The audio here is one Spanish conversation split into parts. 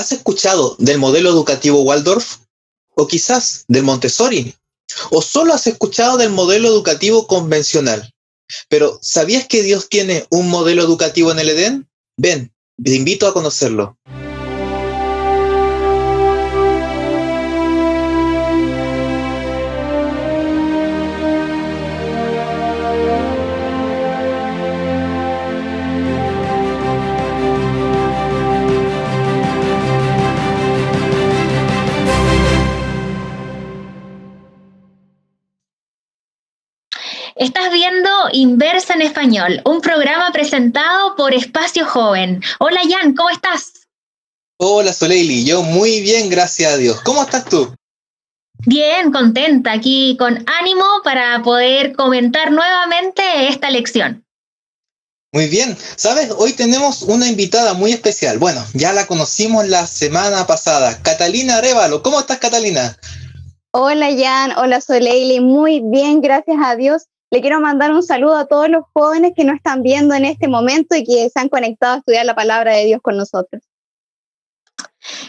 ¿Has escuchado del modelo educativo Waldorf? ¿O quizás del Montessori? ¿O solo has escuchado del modelo educativo convencional? Pero ¿sabías que Dios tiene un modelo educativo en el Edén? Ven, te invito a conocerlo. Estás viendo Inversa en Español, un programa presentado por Espacio Joven. Hola Jan, ¿cómo estás? Hola Soleili, yo muy bien, gracias a Dios. ¿Cómo estás tú? Bien, contenta, aquí con ánimo para poder comentar nuevamente esta lección. Muy bien, ¿sabes? Hoy tenemos una invitada muy especial. Bueno, ya la conocimos la semana pasada, Catalina Arévalo. ¿Cómo estás, Catalina? Hola Jan, hola Soleili, muy bien, gracias a Dios. Le quiero mandar un saludo a todos los jóvenes que nos están viendo en este momento y que se han conectado a estudiar la palabra de Dios con nosotros.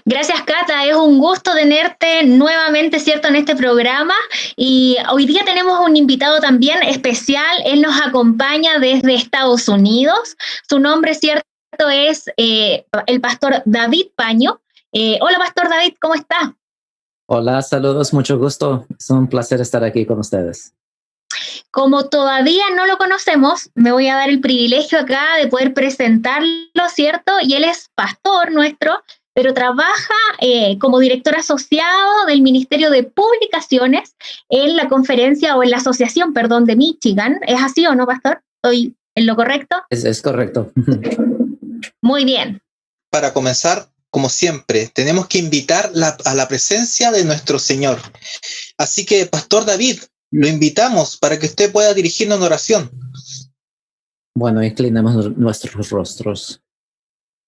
Gracias, Cata. Es un gusto tenerte nuevamente, ¿cierto?, en este programa. Y hoy día tenemos un invitado también especial. Él nos acompaña desde Estados Unidos. Su nombre, ¿cierto?, es el pastor David Paño. Hola, pastor David, ¿cómo está? Hola, saludos, mucho gusto. Es un placer estar aquí con ustedes. Como todavía no lo conocemos, me voy a dar el privilegio acá de poder presentarlo, ¿cierto? Y él es pastor nuestro, pero trabaja como director asociado del Ministerio de Publicaciones en la conferencia o en la asociación, perdón, de Michigan. ¿Es así o no, pastor? ¿Estoy en lo correcto? Es correcto. Muy bien. Para comenzar, como siempre, tenemos que invitar a la presencia de nuestro Señor. Así que, Pastor David, lo invitamos para que usted pueda dirigirnos en oración. Bueno, inclinamos nuestros rostros.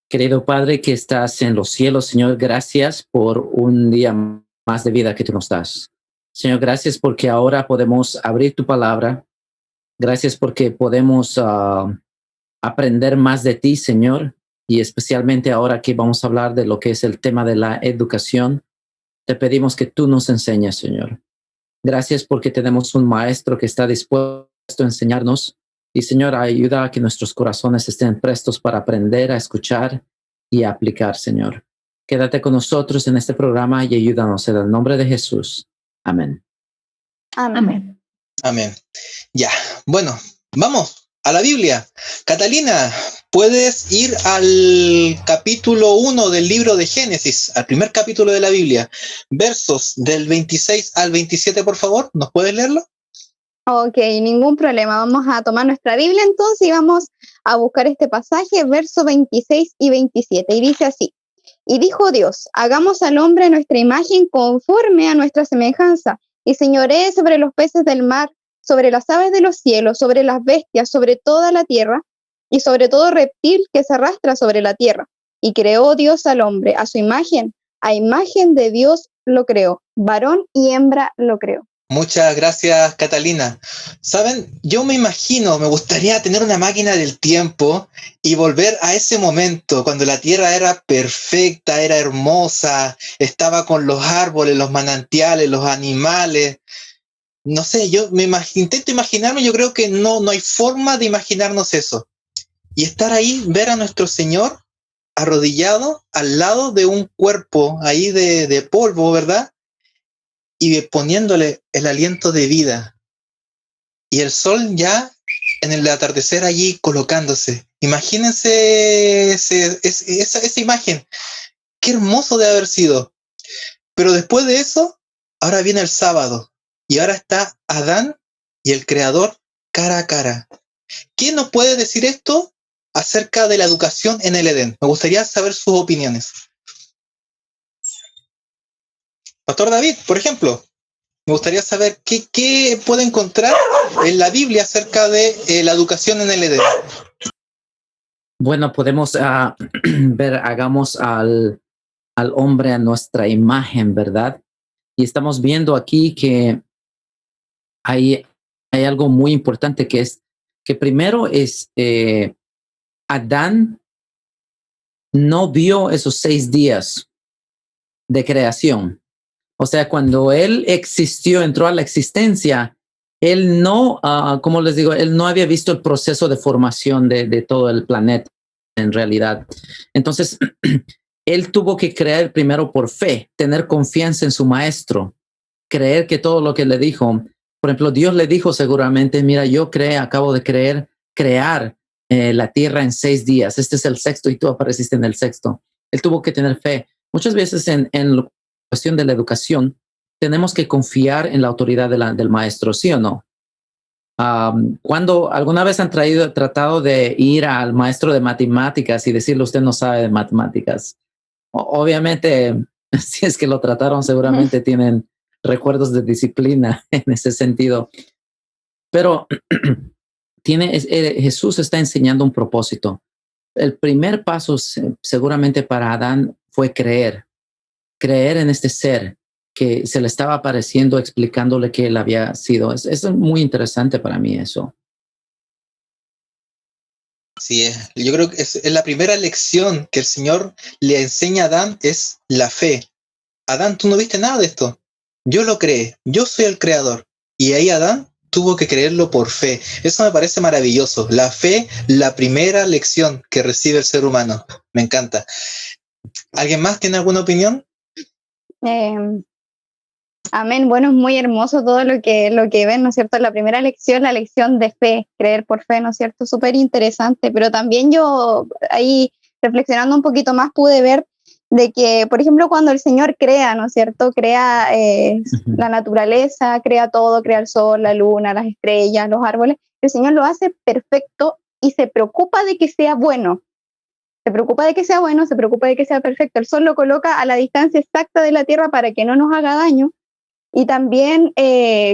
Querido Padre que estás en los cielos, Señor, gracias por un día más de vida que tú nos das. Señor, gracias porque ahora podemos abrir tu palabra. Gracias porque podemos aprender más de ti, Señor, y especialmente ahora que vamos a hablar de lo que es el tema de la educación. Te pedimos que tú nos enseñes, Señor. Gracias porque tenemos un maestro que está dispuesto a enseñarnos. Y Señor, ayuda a que nuestros corazones estén prestos para aprender, a escuchar y a aplicar, Señor. Quédate con nosotros en este programa y ayúdanos en el nombre de Jesús. Amén. Amén. Amén. Ya, bueno, vamos a la Biblia. Catalina, ¿puedes ir al capítulo 1 del libro de Génesis, al primer capítulo de la Biblia, versos del 26 al 27, por favor? ¿Nos puedes leerlo? Ok, ningún problema. Vamos a tomar nuestra Biblia entonces y vamos a buscar este pasaje, versos 26 y 27. Y dice así: Y dijo Dios, hagamos al hombre a nuestra imagen conforme a nuestra semejanza, y señoree sobre los peces del mar, sobre las aves de los cielos, sobre las bestias, sobre toda la tierra, y sobre todo reptil que se arrastra sobre la tierra. Y creó Dios al hombre a su imagen, a imagen de Dios lo creó, varón y hembra lo creó. Muchas gracias, Catalina. Saben, yo me gustaría tener una máquina del tiempo y volver a ese momento cuando la tierra era perfecta, era hermosa, estaba con los árboles, los manantiales, los animales. No sé, yo intento imaginarme, yo creo que no hay forma de imaginarnos eso. Y estar ahí, ver a nuestro Señor arrodillado al lado de un cuerpo ahí de polvo, ¿verdad? Y poniéndole el aliento de vida. Y el sol ya en el atardecer allí colocándose. Imagínense esa imagen. Qué hermoso de haber sido. Pero después de eso, ahora viene el sábado. Y ahora está Adán y el Creador cara a cara. ¿Quién nos puede decir esto acerca de la educación en el Edén? Me gustaría saber sus opiniones. Pastor David, por ejemplo. Me gustaría saber qué puede encontrar en la Biblia acerca de la educación en el Edén. Bueno, podemos ver, hagamos al hombre a nuestra imagen, ¿verdad? Y estamos viendo aquí que hay algo muy importante que es que primero es Adán no vio esos 6 días de creación. O sea, cuando Él existió, entró a la existencia, Él no, como les digo, Él no había visto el proceso de formación de todo el planeta en realidad. Entonces, Él tuvo que creer primero por fe, tener confianza en su maestro, creer que todo lo que le dijo, por ejemplo, Dios le dijo seguramente, mira, acabo de crear la tierra en 6 días. Este es el sexto y tú apareciste en el sexto. Él tuvo que tener fe. Muchas veces en la cuestión de la educación, tenemos que confiar en la autoridad del maestro, ¿sí o no? Cuando alguna vez han tratado de ir al maestro de matemáticas y decirle usted no sabe de matemáticas, obviamente, si es que lo trataron, seguramente tienen recuerdos de disciplina en ese sentido. Pero Jesús está enseñando un propósito. El primer paso seguramente para Adán fue creer en este ser que se le estaba apareciendo, explicándole que él había sido. Es muy interesante para mí eso. Sí, yo creo que es la primera lección que el Señor le enseña a Adán es la fe. Adán, tú no viste nada de esto. Yo lo creé, yo soy el creador. Y ahí Adán tuvo que creerlo por fe. Eso me parece maravilloso. La fe, la primera lección que recibe el ser humano. Me encanta. ¿Alguien más tiene alguna opinión? Amén. Bueno, es muy hermoso todo lo que ven, ¿no es cierto? La primera lección, la lección de fe, creer por fe, ¿no es cierto? Súper interesante, pero también yo ahí reflexionando un poquito más pude ver de que, por ejemplo, cuando el Señor crea, ¿no es cierto? Crea la naturaleza, crea todo, crea el sol, la luna, las estrellas, los árboles. El Señor lo hace perfecto y se preocupa de que sea bueno. Se preocupa de que sea bueno, se preocupa de que sea perfecto. El sol lo coloca a la distancia exacta de la tierra para que no nos haga daño. Y también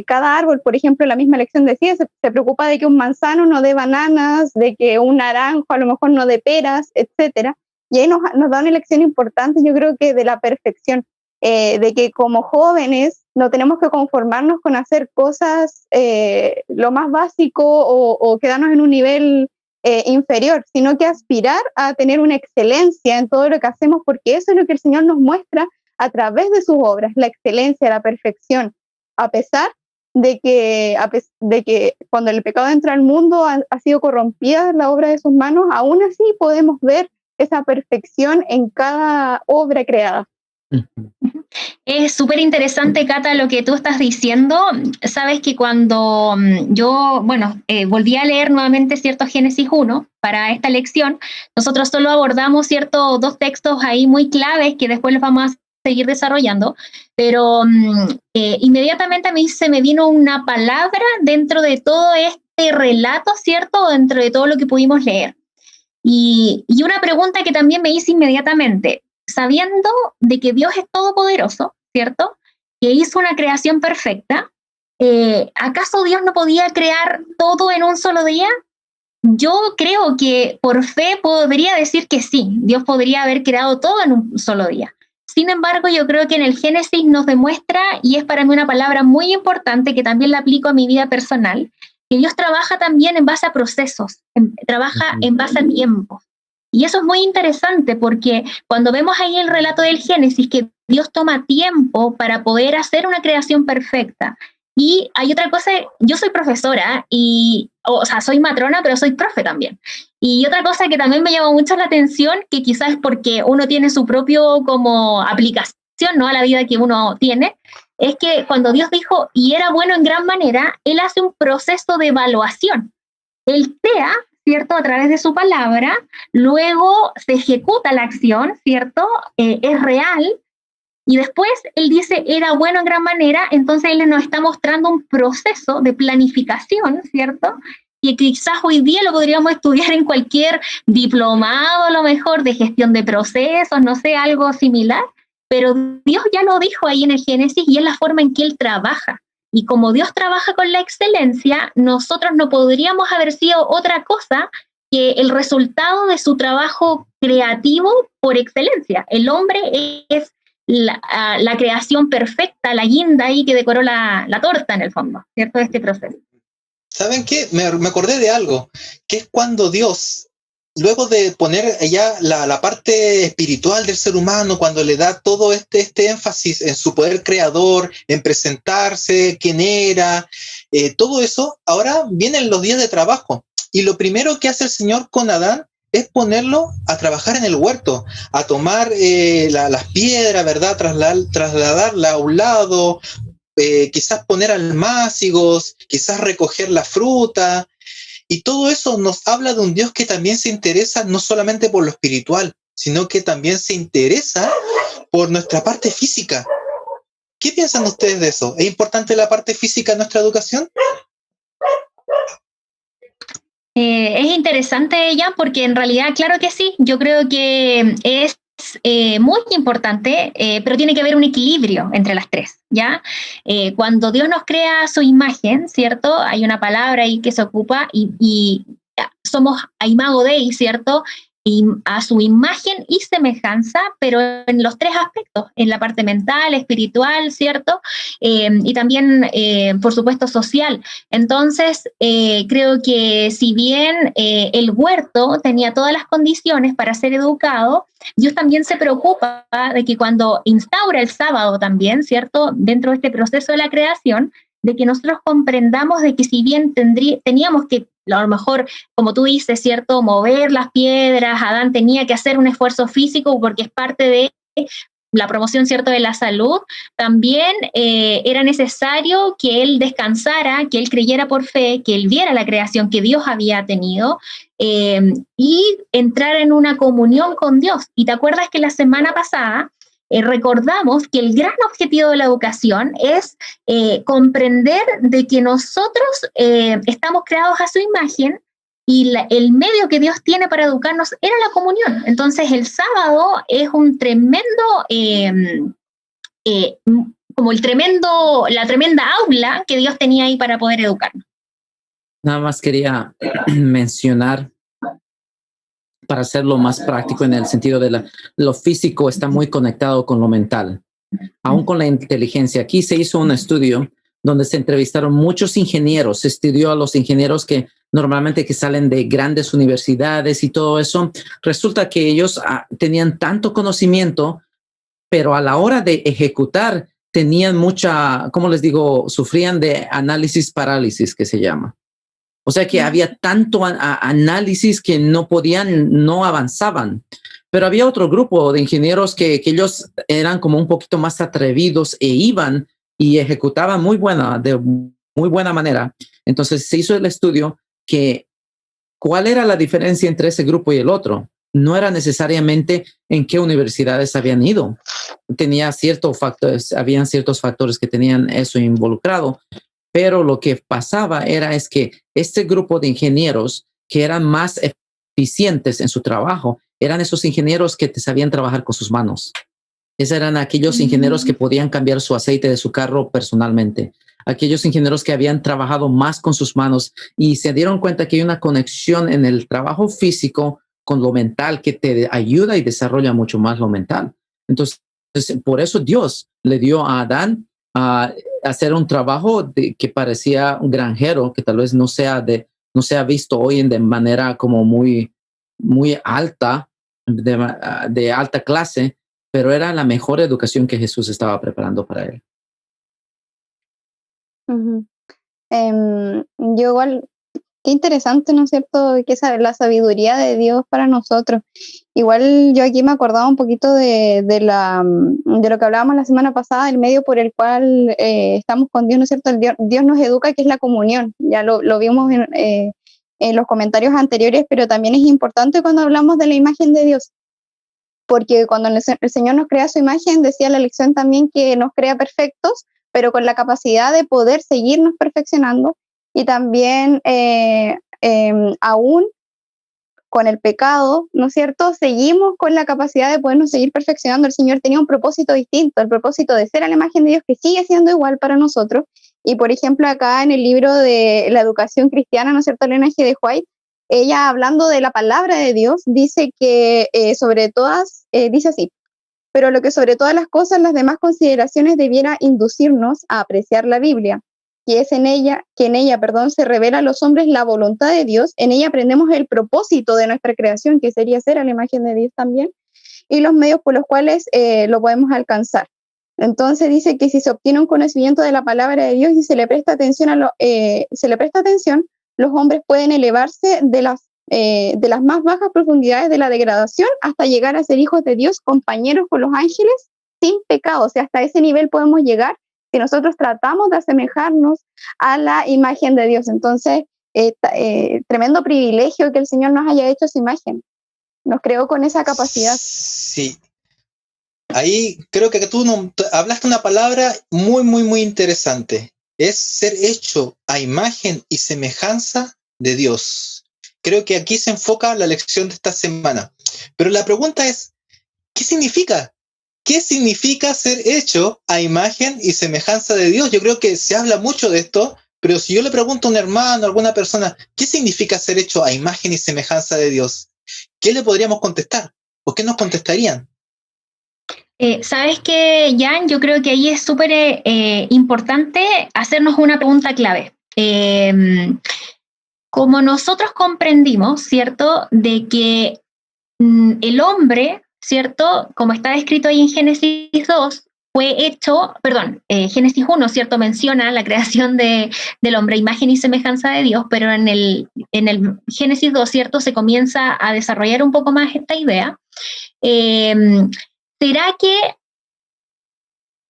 cada árbol, por ejemplo, la misma lección decía, se preocupa de que un manzano no dé bananas, de que un naranjo a lo mejor no dé peras, etcétera. Y ahí nos da una lección importante, yo creo que de la perfección, de que como jóvenes no tenemos que conformarnos con hacer cosas lo más básico o quedarnos en un nivel inferior, sino que aspirar a tener una excelencia en todo lo que hacemos, porque eso es lo que el Señor nos muestra a través de sus obras, la excelencia, la perfección, a pesar de que cuando el pecado entra al mundo ha sido corrompida la obra de sus manos, aún así podemos ver esa perfección en cada obra creada. Es súper interesante, Cata, lo que tú estás diciendo. Sabes que cuando yo, volví a leer nuevamente cierto Génesis 1 para esta lección, nosotros solo abordamos ciertos 2 textos ahí muy claves que después los vamos a seguir desarrollando, pero inmediatamente a mí se me vino una palabra dentro de todo este relato, ¿cierto? Dentro de todo lo que pudimos leer. Y una pregunta que también me hice inmediatamente, sabiendo de que Dios es todopoderoso, ¿cierto? Que hizo una creación perfecta, ¿acaso Dios no podía crear todo en un solo día? Yo creo que por fe podría decir que sí, Dios podría haber creado todo en un solo día. Sin embargo, yo creo que en el Génesis nos demuestra, y es para mí una palabra muy importante que también la aplico a mi vida personal, que Dios trabaja también en base a procesos, trabaja en base a tiempos. Y eso es muy interesante porque cuando vemos ahí el relato del Génesis, que Dios toma tiempo para poder hacer una creación perfecta. Y hay otra cosa, yo soy profesora, o sea, soy matrona, pero soy profe también. Y otra cosa que también me llama mucho la atención, que quizás es porque uno tiene su propio como aplicación, ¿no?, a la vida que uno tiene, es que cuando Dios dijo, y era bueno en gran manera, Él hace un proceso de evaluación. Él crea, ¿cierto?, a través de su palabra, luego se ejecuta la acción, ¿cierto?, es real, y después Él dice, era bueno en gran manera, entonces Él nos está mostrando un proceso de planificación, ¿cierto?, y quizás hoy día lo podríamos estudiar en cualquier diplomado, a lo mejor, de gestión de procesos, no sé, algo similar, pero Dios ya lo dijo ahí en el Génesis y es la forma en que Él trabaja. Y como Dios trabaja con la excelencia, nosotros no podríamos haber sido otra cosa que el resultado de su trabajo creativo por excelencia. El hombre es la creación perfecta, la guinda ahí que decoró la torta en el fondo, ¿cierto?, de este proceso. ¿Saben qué? Me acordé de algo, que es cuando Dios luego de poner ya la parte espiritual del ser humano, cuando le da todo este énfasis en su poder creador, en presentarse, quién era, todo eso, ahora vienen los días de trabajo. Y lo primero que hace el Señor con Adán es ponerlo a trabajar en el huerto, a tomar las piedras, ¿verdad? Trasladarla a un lado, quizás poner almácigos, quizás recoger la fruta. Y todo eso nos habla de un Dios que también se interesa no solamente por lo espiritual, sino que también se interesa por nuestra parte física. ¿Qué piensan ustedes de eso? ¿Es importante la parte física en nuestra educación? Es interesante ella porque en realidad, claro que sí, yo creo que es muy importante, pero tiene que haber un equilibrio entre las tres, ¿ya? Cuando Dios nos crea a su imagen, ¿cierto? Hay una palabra ahí que se ocupa y somos a imago Dei, ¿cierto? Y a su imagen y semejanza, pero en los tres aspectos, en la parte mental, espiritual, ¿cierto? Y también, por supuesto, social. Entonces, creo que si bien el huerto tenía todas las condiciones para ser educado, Dios también se preocupa de que cuando instaura el sábado también, ¿cierto? Dentro de este proceso de la creación, de que nosotros comprendamos de que si bien teníamos que, a lo mejor, como tú dices, ¿cierto? Mover las piedras, Adán tenía que hacer un esfuerzo físico porque es parte de la promoción, ¿cierto?, de la salud, también era necesario que él descansara, que él creyera por fe, que él viera la creación que Dios había tenido y entrar en una comunión con Dios. Y te acuerdas que la semana pasada recordamos que el gran objetivo de la educación es comprender de que nosotros estamos creados a su imagen y el medio que Dios tiene para educarnos era la comunión. Entonces el sábado es un tremendo, como la tremenda aula que Dios tenía ahí para poder educarnos. Nada más quería mencionar, para hacerlo más práctico en el sentido de lo físico está muy conectado con lo mental, aún con la inteligencia. Aquí se hizo un estudio donde se entrevistaron muchos ingenieros, se estudió a los ingenieros que normalmente que salen de grandes universidades y todo eso. Resulta que ellos tenían tanto conocimiento, pero a la hora de ejecutar tenían mucha, ¿cómo les digo? Sufrían de análisis parálisis, que se llama. O sea que había tanto análisis que no avanzaban. Pero había otro grupo de ingenieros que ellos eran como un poquito más atrevidos e iban y ejecutaban de muy buena manera. Entonces se hizo el estudio que cuál era la diferencia entre ese grupo y el otro. No era necesariamente en qué universidades habían ido. Habían ciertos factores que tenían eso involucrado. Pero lo que pasaba es que este grupo de ingenieros que eran más eficientes en su trabajo eran esos ingenieros que sabían trabajar con sus manos. Esos eran aquellos ingenieros que podían cambiar su aceite de su carro personalmente. Aquellos ingenieros que habían trabajado más con sus manos y se dieron cuenta que hay una conexión en el trabajo físico con lo mental que te ayuda y desarrolla mucho más lo mental. Entonces, por eso Dios le dio a Adán a hacer un trabajo que parecía un granjero, que tal vez no sea visto hoy de manera como muy, muy alta, de alta clase, pero era la mejor educación que Jesús estaba preparando para él. Uh-huh. Yo igual, qué interesante, ¿no es cierto?, que la sabiduría de Dios para nosotros. Igual yo aquí me acordaba un poquito de lo que hablábamos la semana pasada, el medio por el cual estamos con Dios, ¿no es cierto? Dios nos educa, que es la comunión. Ya lo vimos en los comentarios anteriores, pero también es importante cuando hablamos de la imagen de Dios, porque cuando el Señor nos crea su imagen, decía la lección también que nos crea perfectos, pero con la capacidad de poder seguirnos perfeccionando, y también aún con el pecado, ¿no es cierto?, seguimos con la capacidad de podernos seguir perfeccionando. El Señor tenía un propósito distinto, el propósito de ser a la imagen de Dios, que sigue siendo igual para nosotros. Y por ejemplo, acá en el libro de la educación cristiana, ¿no es cierto?, Elena G. de White, ella, hablando de la palabra de Dios, dice que dice así: pero lo que sobre todas las cosas, las demás consideraciones debiera inducirnos a apreciar la Biblia, que es en ella, se revela a los hombres la voluntad de Dios. En ella aprendemos el propósito de nuestra creación, que sería ser a la imagen de Dios también, y los medios por los cuales lo podemos alcanzar. Entonces dice que si se obtiene un conocimiento de la palabra de Dios y se le presta atención, los hombres pueden elevarse de las más bajas profundidades de la degradación hasta llegar a ser hijos de Dios, compañeros con los ángeles, sin pecado. O sea, hasta ese nivel podemos llegar si nosotros tratamos de asemejarnos a la imagen de Dios. Entonces, tremendo privilegio que el Señor nos haya hecho esa imagen. Nos creó con esa capacidad. Sí. Ahí creo que tú hablaste una palabra muy, muy, muy interesante. Es ser hecho a imagen y semejanza de Dios. Creo que aquí se enfoca la lección de esta semana. Pero la pregunta es, ¿qué significa? ¿Qué significa ser hecho a imagen y semejanza de Dios? Yo creo que se habla mucho de esto, pero si yo le pregunto a un hermano, a alguna persona, ¿qué significa ser hecho a imagen y semejanza de Dios? ¿Qué le podríamos contestar? ¿O qué nos contestarían? ¿Sabes qué, Jan? Yo creo que ahí es súper importante hacernos una pregunta clave. Como nosotros comprendimos, ¿cierto?, de que el hombre, ¿cierto?, como está descrito ahí en Génesis 2, fue hecho, Génesis 1, ¿cierto?, menciona la creación del hombre, imagen y semejanza de Dios, pero en el Génesis 2, ¿cierto?, se comienza a desarrollar un poco más esta idea. ¿Será que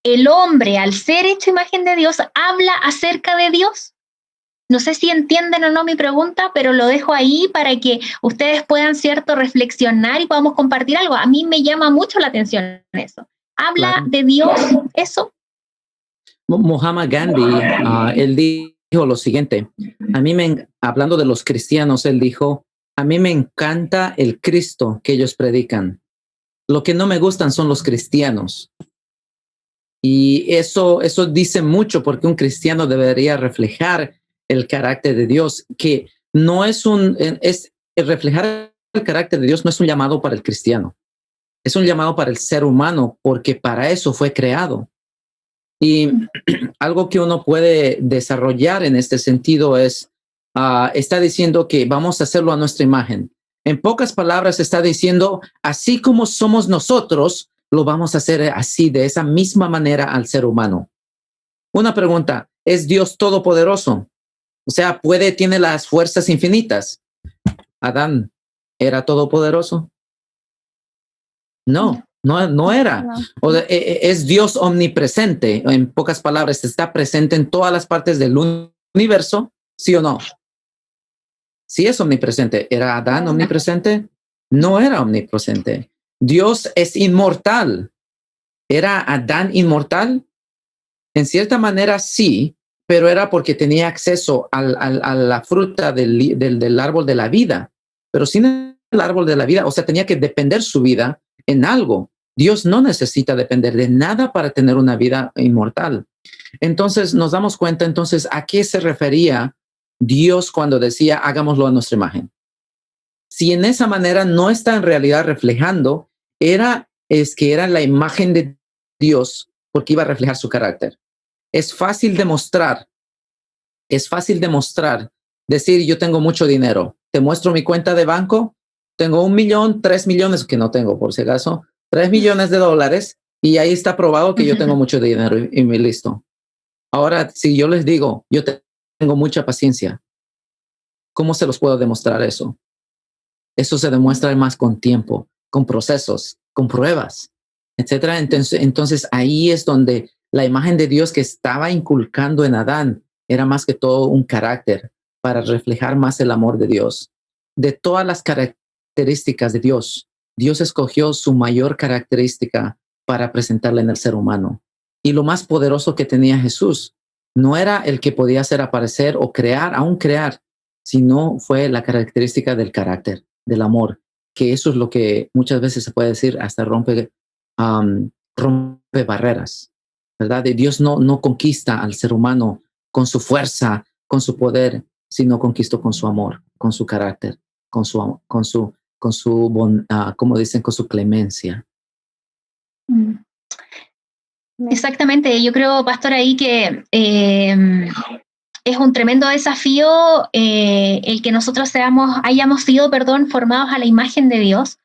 el hombre, al ser hecho imagen de Dios, habla acerca de Dios? No sé si entienden o no mi pregunta, pero lo dejo ahí para que ustedes puedan, ¿cierto?, reflexionar y podamos compartir algo. A mí me llama mucho la atención eso. ¿Habla de Dios eso? Mahatma Gandhi, él dijo lo siguiente, hablando de los cristianos, él dijo, a mí me encanta el Cristo que ellos predican. Lo que no me gustan son los cristianos. Y eso dice mucho porque un cristiano debería reflejar el carácter de Dios, que no reflejar el carácter de Dios no es un llamado para el cristiano, es un llamado para el ser humano, porque para eso fue creado. Y algo que uno puede desarrollar en este sentido es, está diciendo que vamos a hacerlo a nuestra imagen. En pocas palabras está diciendo, así como somos nosotros, lo vamos a hacer así, de esa misma manera al ser humano. Una pregunta, ¿es Dios todopoderoso? O sea, tiene las fuerzas infinitas. ¿Adán era todopoderoso? No era. O sea, es Dios omnipresente. En pocas palabras, está presente en todas las partes del universo, ¿sí o no? Sí es omnipresente. ¿Era Adán omnipresente? No era omnipresente. Dios es inmortal. ¿Era Adán inmortal? En cierta manera sí, pero era porque tenía acceso a la fruta del árbol de la vida. Pero sin el árbol de la vida, o sea, tenía que depender su vida en algo. Dios no necesita depender de nada para tener una vida inmortal. Entonces nos damos cuenta, entonces, ¿a qué se refería Dios cuando decía hagámoslo a nuestra imagen? Si en esa manera no está en realidad reflejando, es que era la imagen de Dios porque iba a reflejar su carácter. Es fácil demostrar, decir yo tengo mucho dinero, te muestro mi cuenta de banco, tengo 1 millón, 3 millones, que no tengo por si acaso, 3 millones de dólares y ahí está probado que yo tengo mucho dinero y me listo. Ahora, si yo les digo, yo tengo mucha paciencia, ¿cómo se los puedo demostrar eso? Eso se demuestra más con tiempo, con procesos, con pruebas, etcétera. Entonces ahí es donde la imagen de Dios que estaba inculcando en Adán era más que todo un carácter para reflejar más el amor de Dios. De todas las características de Dios, Dios escogió su mayor característica para presentarla en el ser humano. Y lo más poderoso que tenía Jesús no era el que podía hacer aparecer o aún crear, sino fue la característica del carácter, del amor, que eso es lo que muchas veces se puede decir hasta rompe barreras, ¿verdad? Dios no conquista al ser humano con su fuerza, con su poder, sino conquistó con su amor, con su carácter, con su como dicen, con su clemencia. Exactamente, yo creo, pastor, ahí que es un tremendo desafío el que nosotros hayamos sido, formados a la imagen de Dios,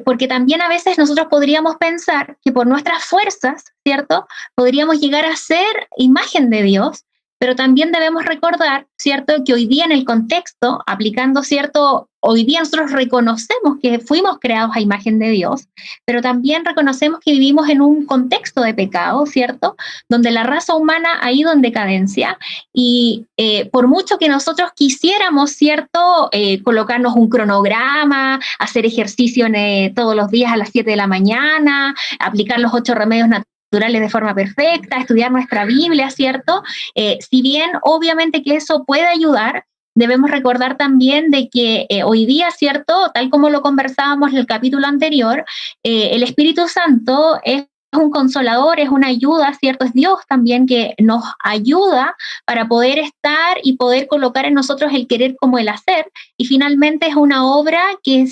porque también a veces nosotros podríamos pensar que por nuestras fuerzas, ¿cierto?, podríamos llegar a ser imagen de Dios, pero también debemos recordar, ¿cierto?, que hoy día en el contexto, aplicando, ¿cierto?, hoy día nosotros reconocemos que fuimos creados a imagen de Dios, pero también reconocemos que vivimos en un contexto de pecado, ¿cierto?, donde la raza humana ha ido en decadencia y por mucho que nosotros quisiéramos, ¿cierto?, colocarnos un cronograma, hacer ejercicio todos los días a las 7 de la mañana, aplicar los 8 remedios naturales de forma perfecta, estudiar nuestra Biblia, ¿cierto? Si bien obviamente que eso puede ayudar, debemos recordar también de que hoy día, ¿cierto?, tal como lo conversábamos en el capítulo anterior, el Espíritu Santo es un consolador, es una ayuda, ¿cierto? Es Dios también que nos ayuda para poder estar y poder colocar en nosotros el querer como el hacer, y finalmente es una obra que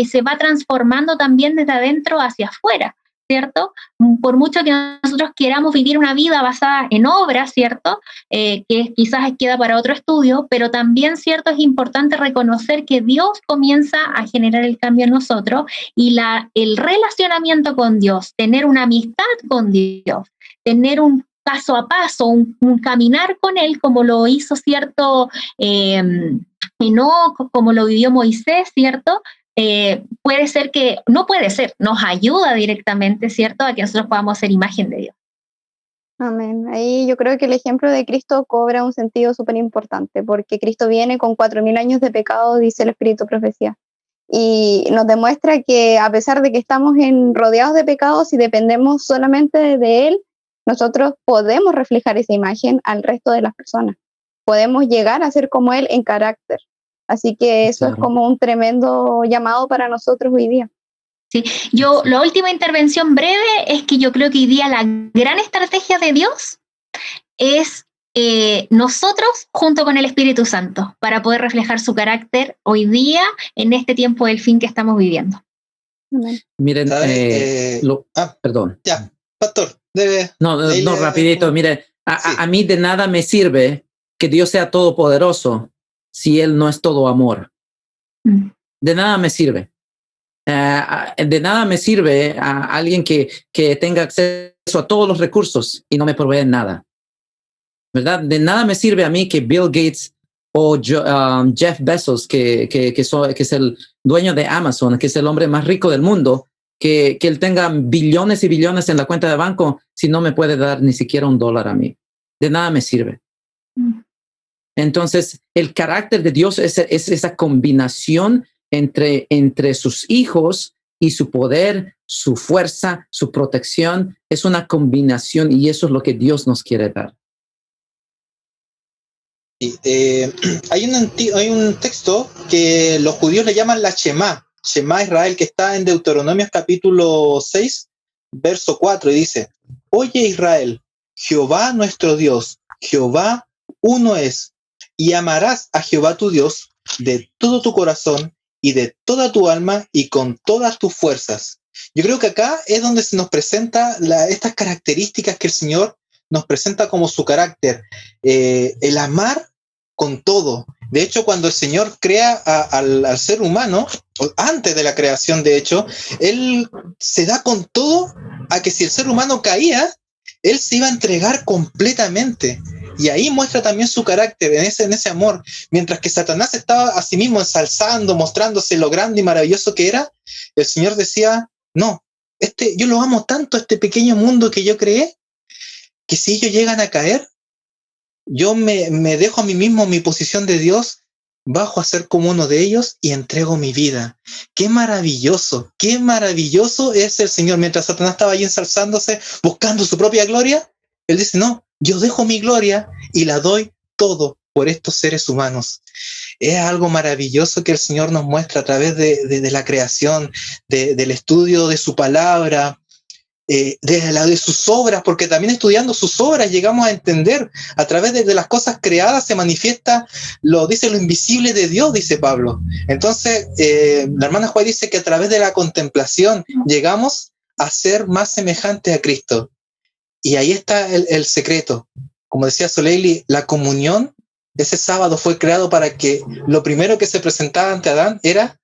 se va transformando también desde adentro hacia afuera, ¿cierto? Por mucho que nosotros queramos vivir una vida basada en obras, ¿cierto? Que quizás queda para otro estudio, pero también, ¿cierto?, es importante reconocer que Dios comienza a generar el cambio en nosotros y el relacionamiento con Dios, tener una amistad con Dios, tener un paso a paso, un caminar con Él, como lo hizo, ¿cierto?, Enoc, como lo vivió Moisés, ¿cierto?, nos ayuda directamente, ¿cierto?, a que nosotros podamos ser imagen de Dios. Amén. Ahí yo creo que el ejemplo de Cristo cobra un sentido súper importante, porque Cristo viene con 4.000 años de pecado, dice el Espíritu Profecía, y nos demuestra que a pesar de que estamos rodeados de pecados y dependemos solamente de Él, nosotros podemos reflejar esa imagen al resto de las personas. Podemos llegar a ser como Él en carácter. Así que eso es como un tremendo llamado para nosotros hoy día. Sí, la última intervención breve es que yo creo que hoy día la gran estrategia de Dios es nosotros junto con el Espíritu Santo para poder reflejar su carácter hoy día en este tiempo del fin que estamos viviendo. Amén. Miren, perdón. Ya, pastor. No, rapidito, mire, a mí de nada me sirve que Dios sea todopoderoso si Él no es todo amor. De nada me sirve. De nada me sirve a alguien que tenga acceso a todos los recursos y no me provee nada, ¿verdad? De nada me sirve a mí que Bill Gates o Jeff Bezos, que es el dueño de Amazon, que es el hombre más rico del mundo, que él tenga billones y billones en la cuenta de banco si no me puede dar ni siquiera $1 a mí. De nada me sirve. Entonces, el carácter de Dios es esa combinación entre sus hijos y su poder, su fuerza, su protección. Es una combinación y eso es lo que Dios nos quiere dar. Hay un texto que los judíos le llaman la Shema Israel, que está en Deuteronomio capítulo 6, verso 4, y dice: Oye Israel, Jehová nuestro Dios, Jehová uno es, y amarás a Jehová tu Dios de todo tu corazón y de toda tu alma y con todas tus fuerzas. Yo creo que acá es donde se nos presenta estas características que el Señor nos presenta como su carácter, el amar con todo. De hecho, cuando el Señor crea al ser humano, antes de la creación, de hecho, Él se da con todo a que si el ser humano caía, Él se iba a entregar completamente. Y ahí muestra también su carácter, en ese amor. Mientras que Satanás estaba a sí mismo ensalzando, mostrándose lo grande y maravilloso que era, el Señor decía: no, yo lo amo tanto, este pequeño mundo que yo creé, que si ellos llegan a caer, yo me dejo a mí mismo mi posición de Dios, bajo a ser como uno de ellos y entrego mi vida. Qué maravilloso es el Señor. Mientras Satanás estaba ahí ensalzándose, buscando su propia gloria, Él dice: no, yo dejo mi gloria y la doy todo por estos seres humanos. Es algo maravilloso que el Señor nos muestra a través de la creación, del estudio de su palabra, de sus obras, porque también estudiando sus obras llegamos a entender, a través de las cosas creadas se manifiesta lo invisible de Dios, dice Pablo. Entonces, la hermana Juárez dice que a través de la contemplación llegamos a ser más semejantes a Cristo. Y ahí está el secreto. como decía Soleili, la comunión, ese sábado fue creado para que lo primero que se presentaba ante Adán era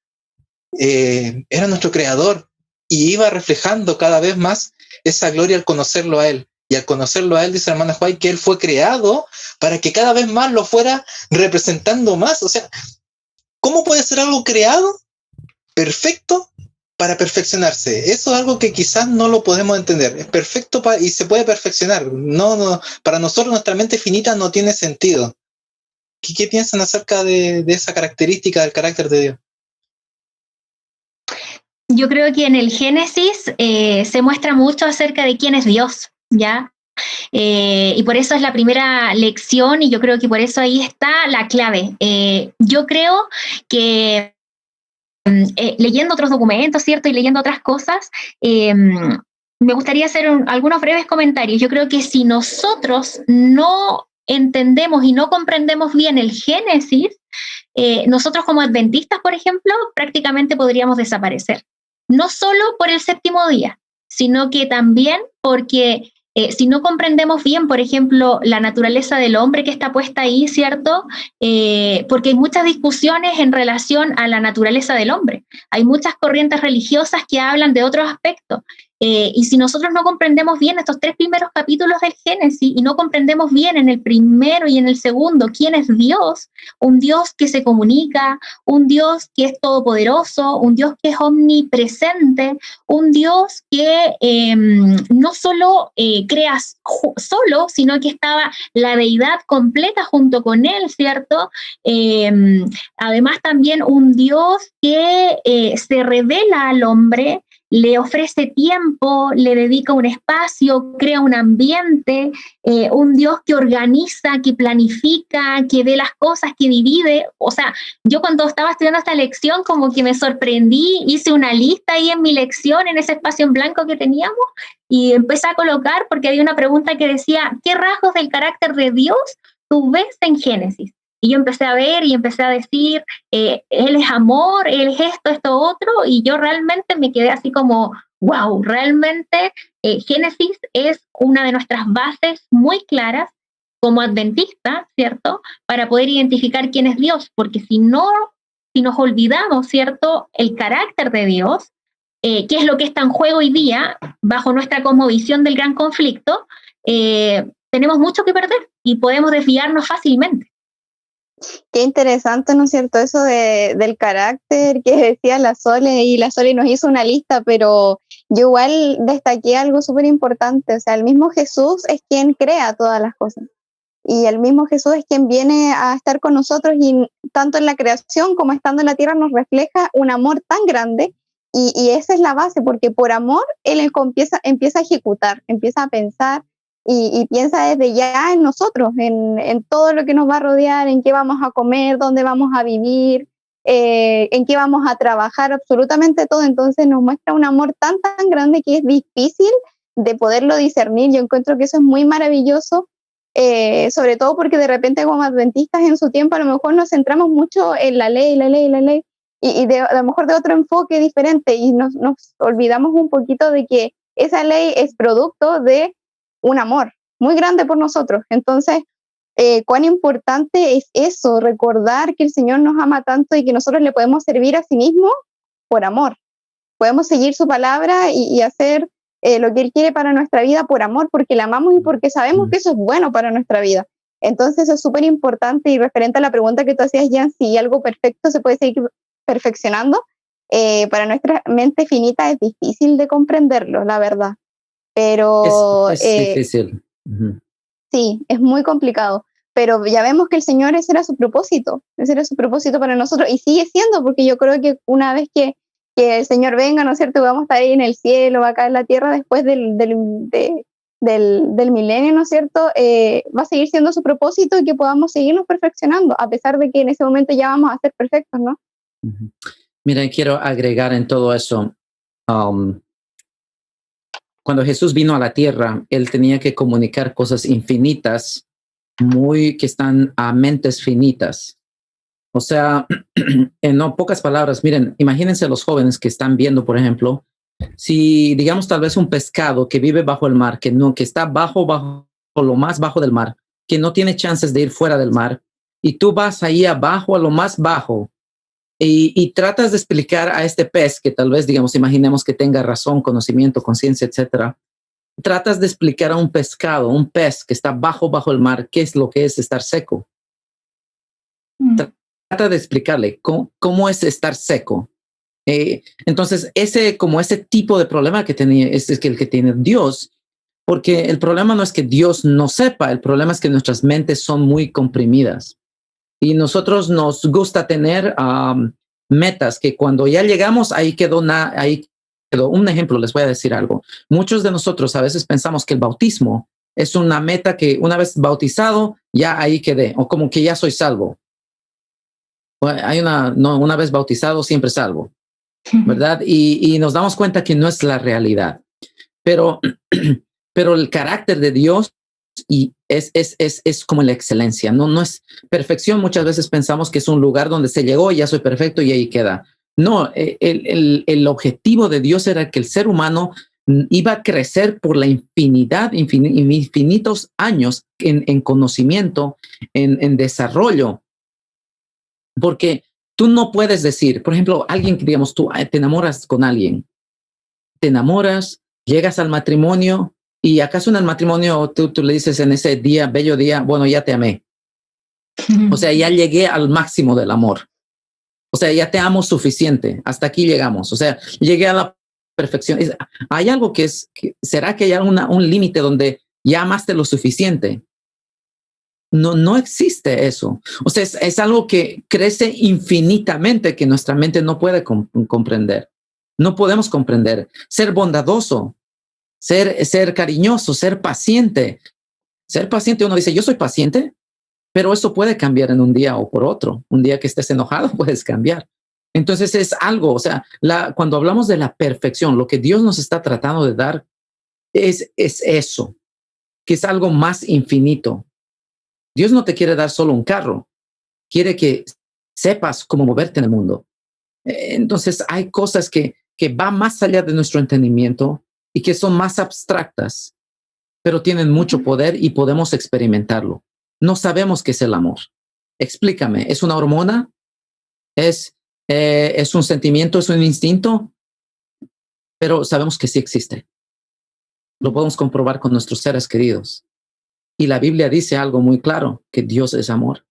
nuestro Creador, y iba reflejando cada vez más esa gloria al conocerlo a Él. Y al conocerlo a Él, dice la hermana White, que Él fue creado para que cada vez más lo fuera representando más. O sea, ¿cómo puede ser algo creado perfecto para perfeccionarse? Eso es algo que quizás no lo podemos entender. Es perfecto y se puede perfeccionar. No, para nosotros nuestra mente finita no tiene sentido. ¿Qué piensan acerca de esa característica del carácter de Dios? Yo creo que en el Génesis se muestra mucho acerca de quién es Dios, ¿ya? Y por eso es la primera lección, y yo creo que por eso ahí está la clave. Yo creo que leyendo otros documentos, ¿cierto? Y leyendo otras cosas, me gustaría hacer algunos breves comentarios. Yo creo que si nosotros no entendemos y no comprendemos bien el Génesis, nosotros como adventistas, por ejemplo, prácticamente podríamos desaparecer. No solo por el séptimo día, sino que también porque si no comprendemos bien, por ejemplo, la naturaleza del hombre que está puesta ahí, ¿cierto? Porque hay muchas discusiones en relación a la naturaleza del hombre. Hay muchas corrientes religiosas que hablan de otros aspectos. Y si nosotros no comprendemos bien estos 3 primeros capítulos del Génesis y no comprendemos bien en el primero y en el segundo quién es Dios, un Dios que se comunica, un Dios que es todopoderoso, un Dios que es omnipresente, un Dios que no solo crea solo, sino que estaba la deidad completa junto con él, ¿cierto? Además también un Dios que se revela al hombre, le ofrece tiempo, le dedica un espacio, crea un ambiente, un Dios que organiza, que planifica, que ve las cosas, que divide. O sea, yo cuando estaba estudiando esta lección como que me sorprendí, hice una lista ahí en mi lección, en ese espacio en blanco que teníamos, y empecé a colocar porque había una pregunta que decía, ¿qué rasgos del carácter de Dios tú ves en Génesis? Y yo empecé a ver y empecé a decir, Él es amor, Él es esto, otro, y yo realmente me quedé así como, wow, realmente Génesis es una de nuestras bases muy claras como adventista, ¿cierto? Para poder identificar quién es Dios, porque si nos olvidamos, ¿cierto? El carácter de Dios, qué es lo que está en juego hoy día, bajo nuestra cosmovisión del gran conflicto, tenemos mucho que perder y podemos desviarnos fácilmente. Qué interesante, ¿no es cierto? Eso del carácter que decía la Sole, y la Sole nos hizo una lista, pero yo igual destaqué algo súper importante. O sea, el mismo Jesús es quien crea todas las cosas, y el mismo Jesús es quien viene a estar con nosotros, y tanto en la creación como estando en la tierra nos refleja un amor tan grande, y esa es la base, porque por amor Él empieza a ejecutar, empieza a pensar, y piensa desde ya en nosotros, en todo lo que nos va a rodear, en qué vamos a comer, dónde vamos a vivir, en qué vamos a trabajar, absolutamente todo. Entonces nos muestra un amor tan grande que es difícil de poderlo discernir. Yo encuentro que eso es muy maravilloso, sobre todo porque de repente como adventistas en su tiempo a lo mejor nos centramos mucho en la ley, y a lo mejor de otro enfoque diferente, y nos olvidamos un poquito de que esa ley es producto de un amor muy grande por nosotros. Entonces, cuán importante es eso, recordar que el Señor nos ama tanto y que nosotros le podemos servir a sí mismo por amor. Podemos seguir su palabra y hacer lo que Él quiere para nuestra vida por amor, porque le amamos y porque sabemos que eso es bueno para nuestra vida. Entonces, eso es súper importante. Y referente a la pregunta que tú hacías, Jan, si algo perfecto se puede seguir perfeccionando, para nuestra mente finita es difícil de comprenderlo, la verdad. Pero es difícil. Uh-huh. Sí, es muy complicado, pero ya vemos que el Señor, ese era su propósito para nosotros, y sigue siendo, porque yo creo que una vez que el Señor venga, ¿no es cierto?, vamos a estar ahí en el cielo, acá en la tierra, después del milenio, ¿no es cierto?, va a seguir siendo su propósito, y que podamos seguirnos perfeccionando, a pesar de que en ese momento ya vamos a ser perfectos, ¿no? Uh-huh. Mira, quiero agregar en todo eso, cuando Jesús vino a la tierra, Él tenía que comunicar cosas infinitas, que están a mentes finitas. O sea, en pocas palabras, miren, imagínense los jóvenes que están viendo, por ejemplo, si digamos tal vez un pescado que vive bajo el mar, que está bajo lo más bajo del mar, que no tiene chances de ir fuera del mar, y tú vas ahí abajo, a lo más bajo, y tratas de explicar a este pez, que tal vez, digamos, imaginemos que tenga razón, conocimiento, conciencia, etcétera. Tratas de explicar a un pescado, un pez que está bajo el mar, qué es lo que es estar seco. Trata de explicarle cómo es estar seco. Entonces, ese tipo de problema que tenía es el que tiene Dios, porque el problema no es que Dios no sepa, el problema es que nuestras mentes son muy comprimidas. Y nosotros nos gusta tener metas que cuando ya llegamos, ahí quedó. Un ejemplo, les voy a decir algo. Muchos de nosotros a veces pensamos que el bautismo es una meta que una vez bautizado, ya ahí quedé, o como que ya soy salvo. Una vez bautizado, siempre salvo, ¿verdad? Y nos damos cuenta que no es la realidad. Pero el carácter de Dios y es como la excelencia, no es perfección. Muchas veces pensamos que es un lugar donde se llegó y ya soy perfecto y ahí queda. No, el objetivo de Dios era que el ser humano iba a crecer por la infinitos años en conocimiento, en desarrollo, porque tú no puedes decir, por ejemplo, alguien que digamos, tú te enamoras con alguien, te enamoras, llegas al matrimonio, y acaso en el matrimonio tú le dices en ese día, bello día, bueno, ya te amé. O sea, ya llegué al máximo del amor. O sea, ya te amo suficiente. Hasta aquí llegamos. O sea, llegué a la perfección. Hay algo ¿será que hay un límite donde ya amaste lo suficiente? No existe eso. O sea, es algo que crece infinitamente que nuestra mente no puede comprender. No podemos comprender. Ser bondadoso, ser cariñoso, ser paciente. Ser paciente, uno dice, yo soy paciente, pero eso puede cambiar en un día o por otro. Un día que estés enojado puedes cambiar. Entonces es algo, o sea, cuando hablamos de la perfección, lo que Dios nos está tratando de dar es eso, que es algo más infinito. Dios no te quiere dar solo un carro, quiere que sepas cómo moverte en el mundo. Entonces hay cosas que van más allá de nuestro entendimiento y que son más abstractas, pero tienen mucho poder y podemos experimentarlo. No sabemos qué es el amor. Explícame, ¿es una hormona? ¿Es un sentimiento? ¿Es un instinto? Pero sabemos que sí existe. Lo podemos comprobar con nuestros seres queridos. Y la Biblia dice algo muy claro, que Dios es amor.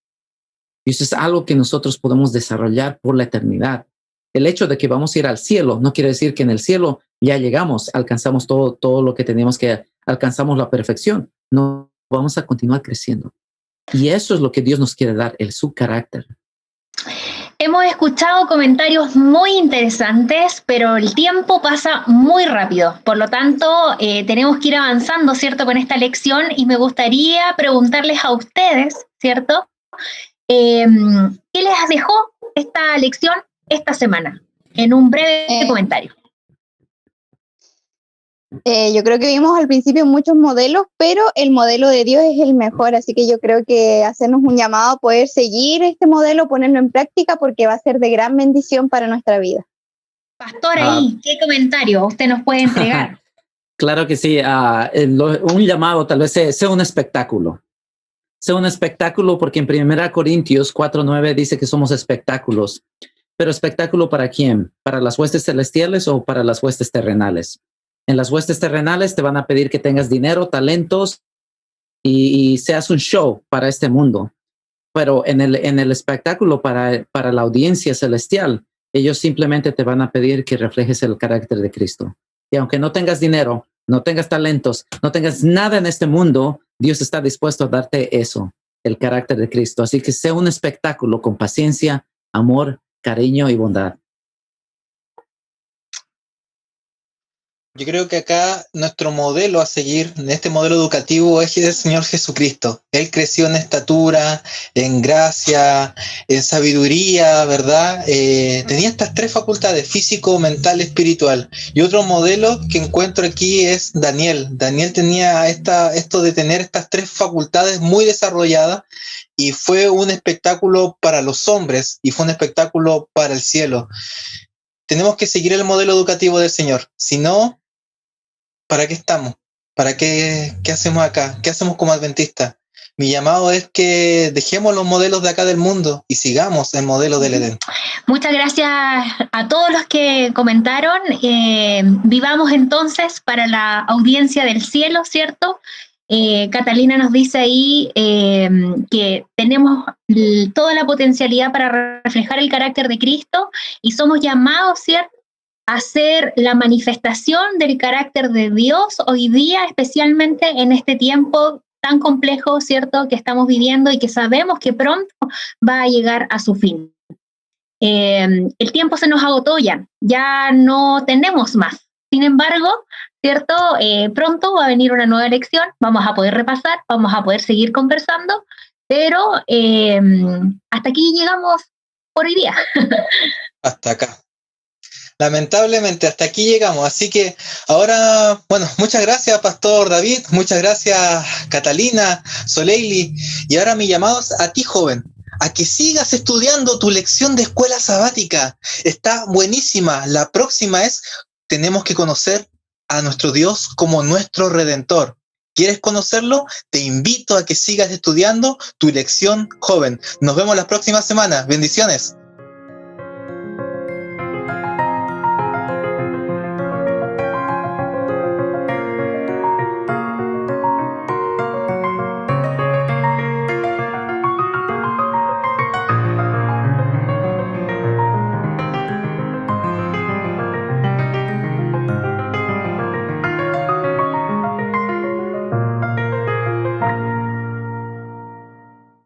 Y eso es algo que nosotros podemos desarrollar por la eternidad. El hecho de que vamos a ir al cielo no quiere decir que en el cielo ya llegamos, alcanzamos todo lo que teníamos que, alcanzamos la perfección. No, vamos a continuar creciendo. Y eso es lo que Dios nos quiere dar, su carácter. Hemos escuchado comentarios muy interesantes, pero el tiempo pasa muy rápido. Por lo tanto, tenemos que ir avanzando, ¿cierto?, con esta lección. Y me gustaría preguntarles a ustedes, ¿cierto?, ¿qué les dejó esta lección esta semana? En un breve comentario. Yo creo que vimos al principio muchos modelos, pero el modelo de Dios es el mejor, así que yo creo que hacernos un llamado a poder seguir este modelo, ponerlo en práctica, porque va a ser de gran bendición para nuestra vida. Pastor, ahí, ¿qué comentario usted nos puede entregar? Claro que sí, un llamado tal vez sea un espectáculo. Sea un espectáculo porque en 1 Corintios 4:9 dice que somos espectáculos. Pero ¿espectáculo para quién? ¿Para las huestes celestiales o para las huestes terrenales? En las huestes terrenales te van a pedir que tengas dinero, talentos y seas un show para este mundo. Pero en el espectáculo para la audiencia celestial, ellos simplemente te van a pedir que reflejes el carácter de Cristo. Y aunque no tengas dinero, no tengas talentos, no tengas nada en este mundo, Dios está dispuesto a darte eso, el carácter de Cristo. Así que sea un espectáculo con paciencia, amor, cariño y bondad. Yo creo que acá nuestro modelo a seguir, en este modelo educativo, es el Señor Jesucristo. Él creció en estatura, en gracia, en sabiduría, ¿verdad? Tenía estas tres facultades, físico, mental, espiritual. Y otro modelo que encuentro aquí es Daniel. Daniel tenía esto de tener estas tres facultades muy desarrolladas y fue un espectáculo para los hombres y fue un espectáculo para el cielo. Tenemos que seguir el modelo educativo del Señor. Si no, ¿para qué estamos? ¿Para qué hacemos acá? ¿Qué hacemos como adventistas? Mi llamado es que dejemos los modelos de acá del mundo y sigamos el modelo del Edén. Muchas gracias a todos los que comentaron. Vivamos entonces para la audiencia del cielo, ¿cierto? Catalina nos dice ahí que tenemos toda la potencialidad para reflejar el carácter de Cristo y somos llamados, ¿cierto?, a ser la manifestación del carácter de Dios hoy día, especialmente en este tiempo tan complejo, ¿cierto?, que estamos viviendo y que sabemos que pronto va a llegar a su fin. El tiempo se nos agotó ya no tenemos más. Sin embargo, ¿cierto? Pronto va a venir una nueva elección, vamos a poder repasar, vamos a poder seguir conversando, pero hasta aquí llegamos por hoy día. Hasta acá. Lamentablemente, hasta aquí llegamos. Así que ahora, bueno, muchas gracias, Pastor David, muchas gracias, Catalina, Soleili, y ahora mi llamado es a ti, joven, a que sigas estudiando tu lección de escuela sabática. Está buenísima. La próxima es, tenemos que conocer a nuestro Dios como nuestro Redentor. ¿Quieres conocerlo? Te invito a que sigas estudiando tu lección, joven. Nos vemos la próxima semana. Bendiciones.